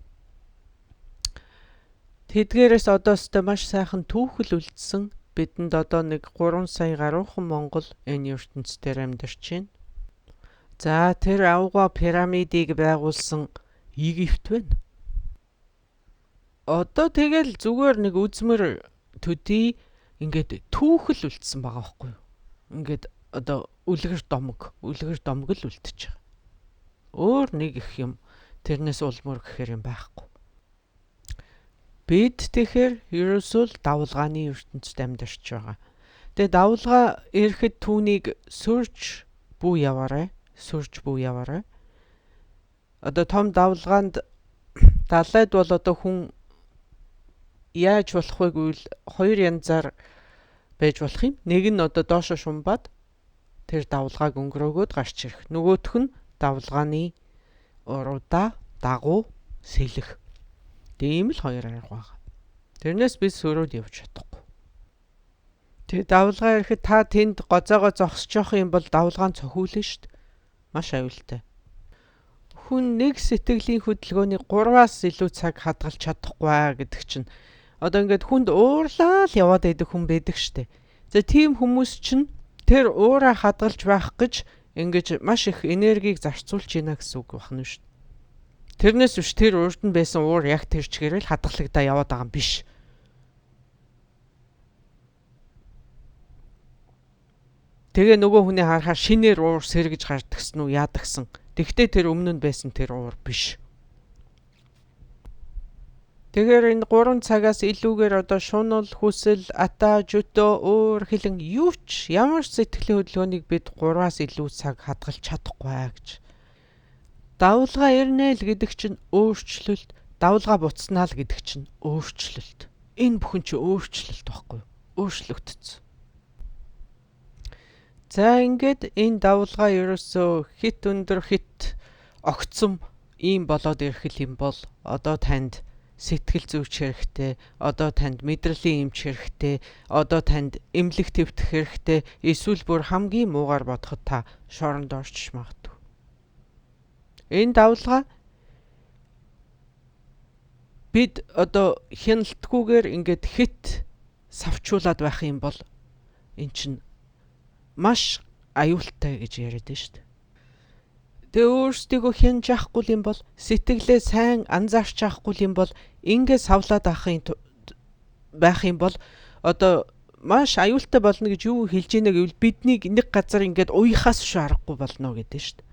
Тэдгээрээс одоо өстө маш сайхан түүхэл үлдсэн. Бидэнд одоо нэг 3 сая гаруйхан монгол энэ ертөнцийн амьдарч байна. За тэр авгаа пирамидыг байгуулсан Египт байна. Одоо тэгэл зүгээр нэг үзмэр төдий ингээд түүхэл үлдсэн байгаа байхгүй юу? Ингээд одоо үлгэр домог л үлдчихэж байгаа. Өөр нэг их юм тэрнээс улмөр гэхээр юм байхгүй. Бид тэгэхээр ерөөсөө давлгааны ертөнцид амьдарч байгаа. Тэгээ давлгаа ирэхэд түүнийг сүрж бүү яваарай. Одоо том давлгаанд далайд бол одоо хүн яаж болох вэ гэвэл хоёр янзаар байж болох юм. Нэг нь одоо доошо шумбаад тэр давлгааг өнгөрөөгөөд гарч ирэх. Нөгөөх нь давлгааны уруудаа дагуу сэлэх. Тийм л хоёр арга байгаа. Тэрнээс бид сөрөөд явж чадахгүй. Тэгээ давлгаа ирэхэд та тэнд гоцоогоо зогсож явах юм бол давлгаан цохиулна шүү дээ. Маш аюултай. Хүн нэг сэтгэлийн хөдөлгөөний 3-аас илүү цаг хадгалж чадахгүй гэдэг чинь одоо ингээд хүнд уурлаа л яваад байдаг хүн байдаг шүү дээ. За тийм хүмүүс чинь тэр уураа хадгалж байх гэж ингэж маш их энергийг зарцуулж ийна гэсэн үг байна шүү дээ. Тэрнээс биш тэр урд нь байсан уур яг тэр чигээрэл хадгалагдаа яваад байгаа юм биш. Тэгээ нөгөө хүний харахаар шинээр уур сэргэж гардагсан уу яадагсан. Тэгтээ тэр өмнө нь байсан тэр уур биш. Тэгэхээр энэ 3 цагаас илүүгээр одоо шунал, хүсэл, ата, жөтөө, өөр хилэн юу ч ямар сэтгэлийн хөдөлгөөнийг бид 3-аас илүү цаг хадгалж чадахгүй гэж. Давлгаа ирнэ л гэдэг чинь өөрчлөлт, давлгаа буцнаа л гэдэг чинь өөрчлөлт. Энэ бүхэн чи өөрчлөлт байхгүй юу? Өөрчлөгдсөн. За ингээд энэ давлгаа ерөөсөө хит өндөр хит огцом ийм болоод ирэх юм бол одоо танд сэтгэл зүйч хэрэгтэй, одоо танд мэдрэлийн эмч хэрэгтэй, одоо танд эмнэлэг твтэх хэрэгтэй, эсвэл бүр хамгийн муугаар бодоход та шоронд орчих магадгүй. Энэ давлгаа бид одоо хяналтгүйгээр ингээд хит савчуулаад байх юм бол эн чинь маш аюултай гэж яриад байна шүү дээ. Тэгээ өөрсдийгөө хянж авахгүй юм бол сэтгэлээ сайн анзаарч авахгүй юм бол ингээд савлаад байх юм бол одоо маш аюултай болно гэж юу хэлж ийнэ гэвэл биднийг нэг газар ингээд уяхаас шүү аргагүй болно гэдэг шүү дээ.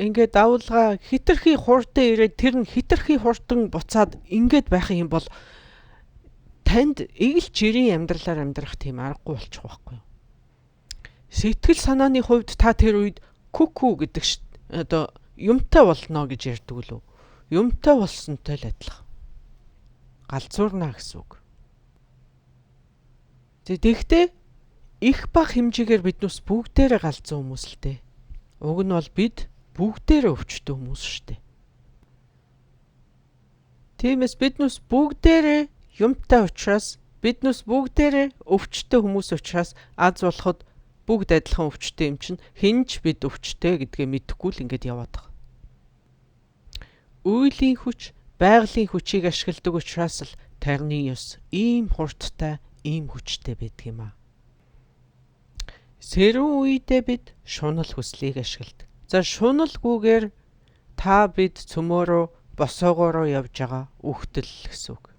Ингээд давлгаа хитрхи хурдан ирээд тэр нь хитрхи хурдан буцаад ингээд байх юм бол танд эгэл жирийн амьдралаар амьдрах тийм аргагүй болчих واخгүй. Сэтгэл санааны хувьд та тэр үед күку гэдэг одоо юмтай болно гэж ярьдаг лөө. Юмтай болсонтой л адилхан. Галзуурна гэсэн үг. Тэгэхдээ их бага хэмжээгээр биднээс бүгдээрээ галзуу хүмүүс л дээ. Уг нь бол бид бүгдээрээ өвчтөн хүмүүс шүү дээ. Тиймээс биднээс бүгдээрээ юмтай учраас биднээс бүгдээрээ өвчтөн хүмүүс учраас аз болоход бүгд адилхан өвчтөй юм чинь хинж бид өвчтөй гэдгээ мэдэхгүй л ингэж яваад байгаа. Үйлийн хүч, байгалийн хүчийг ашигладаг учраас л тарины ёс ийм хурдтай, ийм хүчтэй байдаг юм аа. Сэрүүн үедээ бид шунал хүслийг ашигладаг. За шуналгүйгээр та бид цөмөөрөө босоогоороо явж байгаа үхтэл гэсэн үг.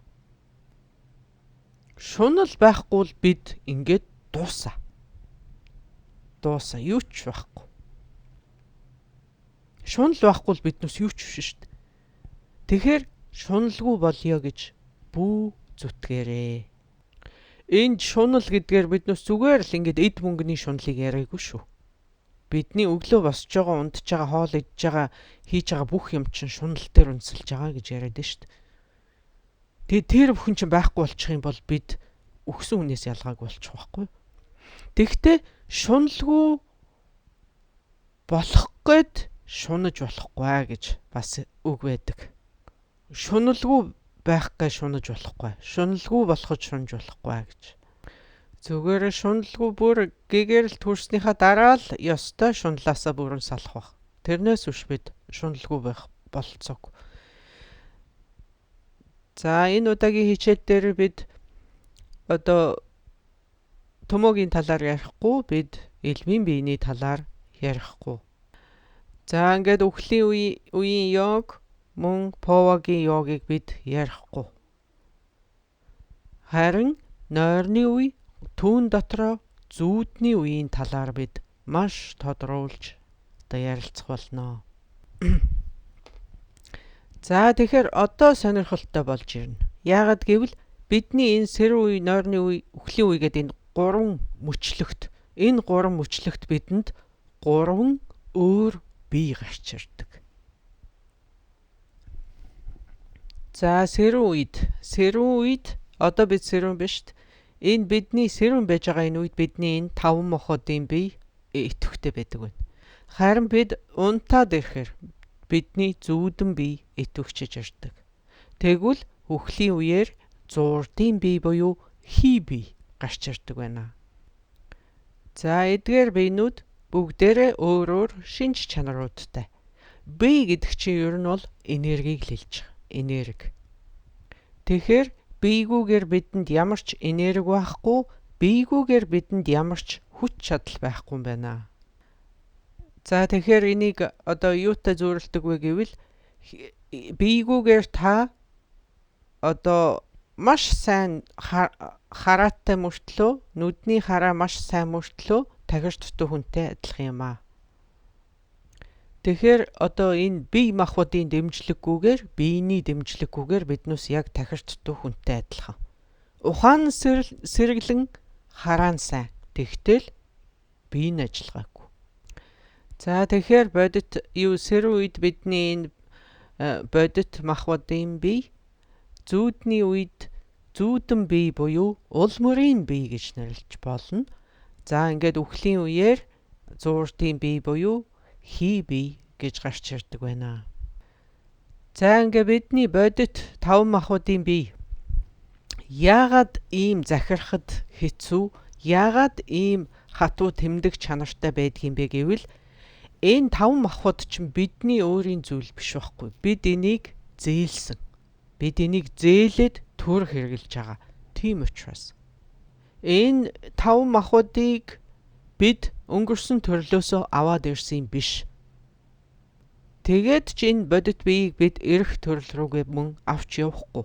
Шунал байхгүй л бид ингээд дуусаа юу ч байхгүй. Шунал байхгүй л биднээс юу ч биш шүү дээ. Тэгэхээр шуналгүй болёо гэж бүү зүтгээрээ. энд шунал гэдгээр биднээс зүгээр л ингээд эд мөнгөний шунлыг яриаггүй шүү. Бидний өглөө босч байгаа, унтж байгаа, хоол идж байгаа, хийж байгаа бүх юм чинь шунал дээр үндэслэж байгаа гэж яриад нь шүү дээ. Тэр бүхэн чинь байхгүй болчих юм бол бид өгсөн хүнээс ялгаагүй болчих واخгүй. Тэгвэл шуналгүй болох гээд шунаж болохгүй гэж бас үг байдаг. Шуналгүй байх гэж шунаж болохгүй. Шуналгүй болоход шунаж болохгүй гэж. Зүгээр шуналгүй бүр гэгэрэл төрснийхаа дараа л ёстой шуналаасаа бүрэн салах байх. Тэрнээс үш бид шуналгүй байх болцоог. За энэ удаагийн хичээл дээр бид одоо томоогийн талаар ярихгүй, бид элмийн биений талаар ярихгүй. За ингээд үхлийн үеийн йог мөн повагийн йогийг бид ярихгүй. Харин нойрны үе, түүн дотроо зүүдний үеийн талаар бид маш тодруулж одоо ярилцах болно. За тэгэхээр одоо сонирхолтой болж ирнэ. Яагаад гэвэл бидний энэ сэрүүн үе, нойрны үе, үхлийн үе гэдэг энэ гурван мөчлөгт бидэнд гурван өөр бие гарч ирдэг. За сэрүүн үед одоо бид сэрүүн биш шүү дээ. Энэ бидний сэрүүн байж байгаа энэ үед бидний энэ таван мохуудын бие идэвхтэй байдаг байна. Харин бид унтаад ирэхээр бидний зүүдэн бие идэвхчиж ирдэг. Тэгвэл үхлийн үеэр зуурдын бие буюу хий бие гарч ирдэг байна. За эдгээр биенүүд бүгдээрээ өөр шинж чанаруудтай. Бие гэдэг чинь ер нь бол энергийг л хэлж байгаа. Энерги. Тэгэхээр биегүүгээр бидэнд ямар ч энерги байхгүй, биегүүгээр бидэнд ямар ч хүч чадал байхгүй юм байна. За тэгэхээр энийг одоо юутай зүйрлдэг вэ гэвэл биегүүгээр та одоо маш сайн хараатай мөртлөө, нүдний хараа маш сайн мөртлөө тахирч дутуу хүнтэй адилхан юм аа. Тэгэхээр одоо энэ бие махбодын дэмжлэггүйгээр, биений дэмжлэггүйгээр биднээс яг тахирч дутуу хүнтэй адилхан. Ухаан сэргэлэн хараан сайн. Тэгтэл бие нь ажиллагаагүй. За тэгэхээр бодит сэрүүн үед бидний энэ бодит махбодын бие, зүүдний үед зүүдэн бие буюу ул мөрийн бие гэж нэрлэж болно. За ингээд үхлийн үеэр зуурдын бие буюу хий бие гэж гарч ирдэг байна. За ингээд бидний бодит таван махбодын бие яагаад ийм захирахад хэцүү, яагаад ийм хатуу тэмдэг чанартай байдгийм бэ гэвэл энэ таван махбод чинь бидний өөрийн зүйл биш байхгүй. Бид энийг зээлсэн. Бид энийг зээлээд төр хэрглэж байгаа. Тийм учраас энэ таван махбодыг бид өнгөрсөн төрлөөсөө аваад ирсэн биш. Тэгээд ч энэ бодит биеийг бид эрх төрөл рүүгээ мөн авч явахгүй.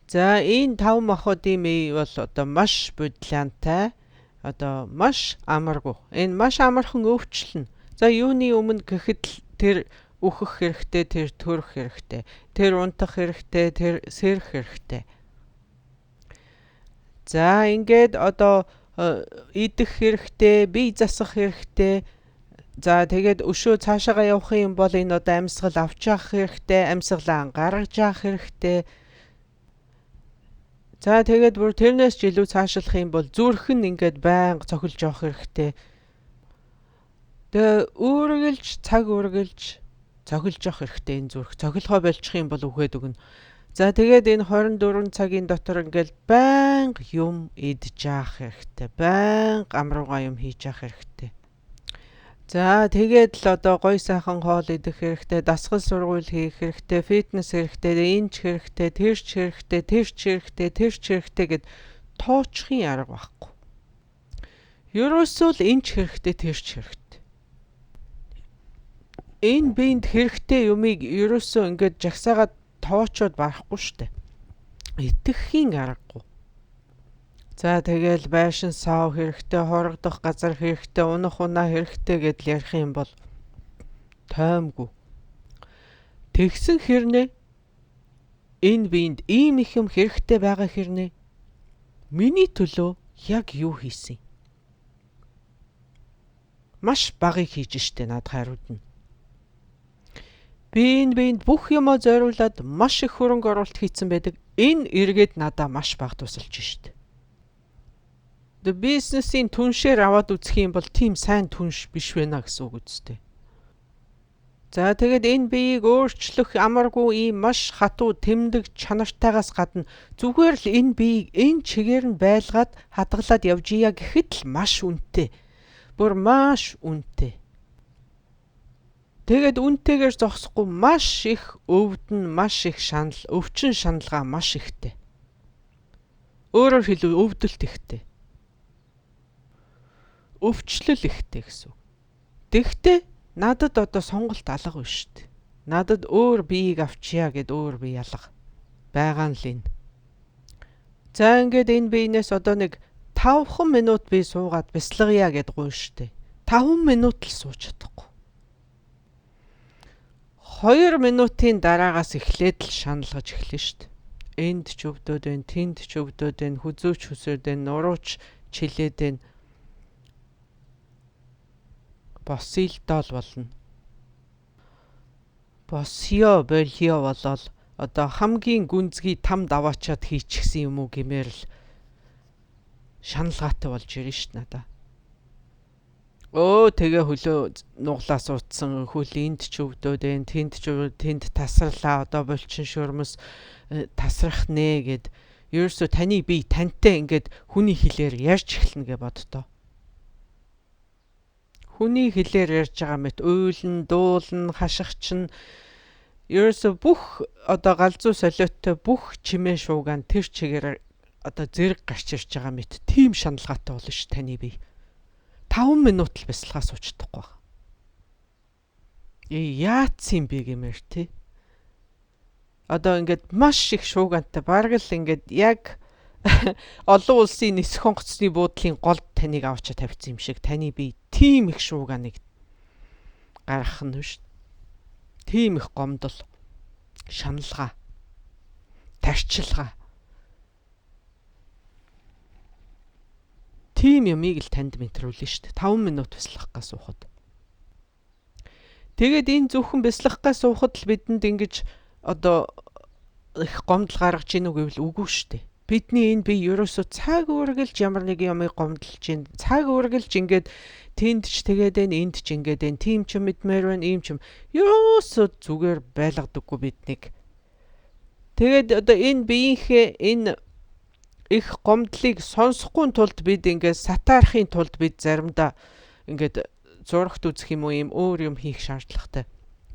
За энэ таван махбодын бие бол одоо маш бодлоонтай, одоо маш амаргүй. Энэ маш амархан өвчлөн. За юуны өмнө гэхэд тэр үхэх хэрэгтэй, тэр төрөх хэрэгтэй, тэр унтах хэрэгтэй, тэр сэрэх хэрэгтэй. За ингээд одоо идэх хэрэгтэй, бие засах хэрэгтэй. За тэгээд өшөө цаашаага явах юм бол энэ одоо амьсгал авч явах хэрэгтэй, амьсгалаа гаргаж явах хэрэгтэй. За тэгээд бүр тэрнээс ч илүү цаашлах юм бол зүрх нь ингээд байнга цохилж явах хэрэгтэй. Тэгээ цаг үргэлж цохилж явах хэрэгтэй энэ зүрх. Цохилгоо болчих юм бол үхээд өгнө. За тэгээд энэ 24 цагийн дотор ингээд байнга юм идж явах хэрэгтэй. Байнга амруугай юм хийж явах хэрэгтэй. За тэгээд л одоо гой сайхан хоол идэх хэрэгтэй, дасгал сургууль хийх хэрэгтэй, фитнес хэрэгтэй, энэ ч хэрэгтэй, тэр ч хэрэгтэй, тэр ч хэрэгтэй, тэр ч хэрэгтэй гэд тооцохын арга байхгүй. Ерөөсөө л энэ ч хэрэгтэй, тэр ч хэрэгтэй. Энэ биед хэрэгтэй юмыг ерөөсөө ингээд жагсаагаад тоочоод барахгүй штэ. Итгэхийн аргагүй. За тэгэл байшин сав хэрэгтэй, хорогдох газар хэрэгтэй, унах унаа хэрэгтэй гэдэл ярих юм бол тоймгүй. Тэгсэн хэрнээ энэ биед ийм их юм хэрэгтэй байгаа хэрнээ Миний төлөө яг юу хийсэн? Маш багыг хийж штэ над хариудна. Би энд бүх юмаа зориулаад маш их хөрөнгө оруулалт хийсэн байдаг. Энэ эргээд надаа маш бага тусалж штэ. The business-ийн түншээр аваад үзэх юм бол тийм сайн түнш биш байна гэсэн үг үстэй. За тэгээд энэ биеийг өөрчлөх амаргүй ийм маш хатуу тэмдэг чанартайгаас гадна зүгээр л энэ биеийг энэ чигээр нь байлгаад хадгалаад явж ия гэхэд л маш үнэтэй. Бүр маш үнэтэй. Тэгээд үнэтэйгээр зогсохгүй маш их өвдөн, маш их өвчин шаналгаа маш ихтэй. Өөрөөр хэлбэл өвдөлт ихтэй. Өвчлөл ихтэй гэсэн үг. Тэгтээ надад одоо сонголт алга биш шүү дээ. Надад өөр биеийг авчия гэд өөр бие алга. Байгаа нь л энэ. За ингээд энэ биенээс одоо нэг 5 минут би суугаад бяцлагъя гэд гуй шүү дээ. 5 минут л сууж чадахгүй. 2 минутын дараагаас эхлээд л шаналгаж эхлэн шүү дээ. Энд ч өвдөд байна, тэнд ч өвдөд байна, хүзүүч хүсээд байна, нурууч чилээд байна. Босилдол болно. Босё болё болол одоо хамгийн гүнзгий там даваачаад хийчихсэн юм уу гэмээр л шаналгаатай болж ирнэ шүү надаа. Тэгээ хөлөө нуглаас утсан хөл энд ч өвдөд байна, тэнд тасарлаа одоо болчин шөрмөс тасрах нэ гэд ерөөсө таны бие тантай ингээд хүний хэлээр ярьж эхэлнэ гэж боддоо. Хүний хэлээр ярьж байгаа мэт уйлн, дуулн, хашгичн ерөөсө бүх одоо галзуу солиоттой бүх чимээ шуугаан тэр чигээр одоо зэрэг гарч ирж байгаа мэт тийм шаналгаатай болно ш таны бие. 5 минут л бяцлахаа суучдахгүй байна. Яац юм бэ гэмээр тий. Одоо ингээд маш их шуугантай бараг л ингээд яг олон улсын нисэх онгоцны буудлын голд таныг авчаа тавьсан юм шиг таны бие тийм их шууганыг гаргах нь шүү. Тийм их гомдол, шаналгаа, тарчилгаа. Тийм юмыг л танд мэдрүүлнэ шүү дээ. 5 минут бяцлахгаа суухад. Тэгээд энэ зөвхөн бяцлахгаа суухад л бидэнд ингэж одоо их гомдол гаргаж ийн үг гэвэл үгүй шүү дээ. Бидний энэ бие ерөөсөө цаг үргэлж ямар нэг юмыг гомдолж ийн. Цаг үргэлж ингээд тэнд ч тэгээд энэ энд ч ингээд энэ тийм ч юм мэдмээр байна, ийм ч юм. Ерөөсөө зүгээр байлгадаггүй биднийг. Тэгээд одоо энэ биеийнхээ энэ их гомдлыг сонсохгүй тулд бид ингээд сатаарахын тулд бид заримдаа ингээд зурагт үзэх юм уу юм өөр юм хийх шаардлагатай.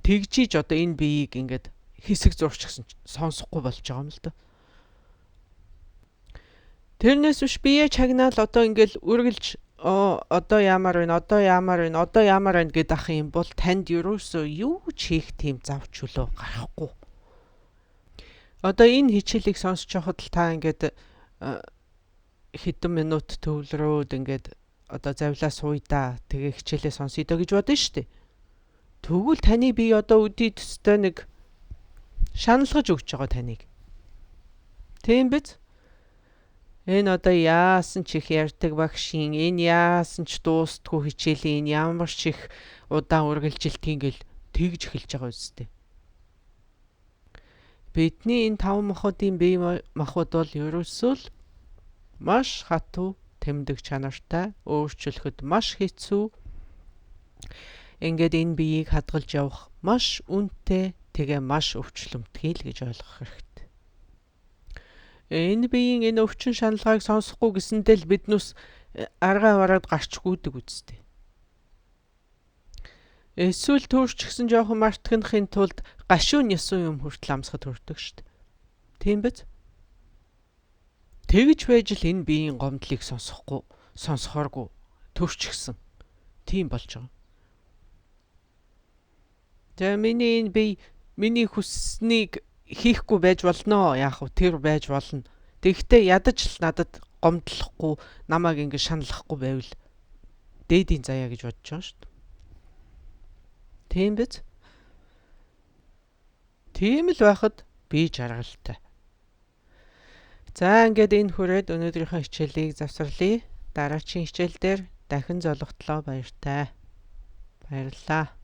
Тэгжиж одоо энэ биеийг ингээд хэсэг зурч гэсэн сонсохгүй болж байгаа юм л да. Тэрнээс биш бие чагнаал одоо ингээд үргэлж одоо ямар байна гэд ах юм бол танд ерөөсөө юу ч хийх тийм зав чөлөө гарахгүй. Одоо энэ хичээлийг сонсож байхад л та ингээд хэдэн минут төвлөрөөд ингээд одоо завлаа сууйда тэгээ хичээлээ сонсъё доо гэж бодно шүү дээ. Тэгвэл таны бие одоо өдий төстэй нэг шаналгаж өгч байгаа таныг. Тийм биз? Энэ одоо яасан ч их ярьдаг багшийн энэ яасан ч дуустгүй хичээлийн энэ ямар ч их удаан үргэлжилтийн гэл тэгж эхэлж байгаа үстэй. Бидний энэ 5 махбодын бие махбод бол ерөөсөө л маш хатуу тэмдэг чанартай, өөрчлөхөд маш хэцүү. Ингээд энэ биеийг хадгалж явах маш үнэтэй, тэгээ маш өвчлөмтгий л гэж ойлгох хэрэгтэй. Энэ биеийн энэ өвчин шаналгааг сонсохгүй гэсэндээ л биднээс аргаа бараад гарчгүйдэг үстэй. Эсвэл төрч гисэн жоохон мартахын тулд гашуун ясуу юм хүртэл амсгад хүрдэг шүү дээ. Тийм биз? Тэгж байж л энэ биеийн гомдлыг сонсохооргүй төрч гисэн. Тийм болж байгаа. Тэгээ миний энэ бие миний хүсснийг хийхгүй байж болно. Яах вэ? Тэр байж болно. Тэгвэл ядаж л надад гомдлохгүй, намайг ингэ шаналлахгүй байвал дээдийн заяа гэж бодож байгаа шүү дээ. Тийм биз? Тийм л байхад би жаргалтай. За ингээд энэ хүрээд өнөөдрийнхөө хичээлийг завсарлая. Дараагийн хичээл дээр дахин золготлоо баяртай. Баярлалаа.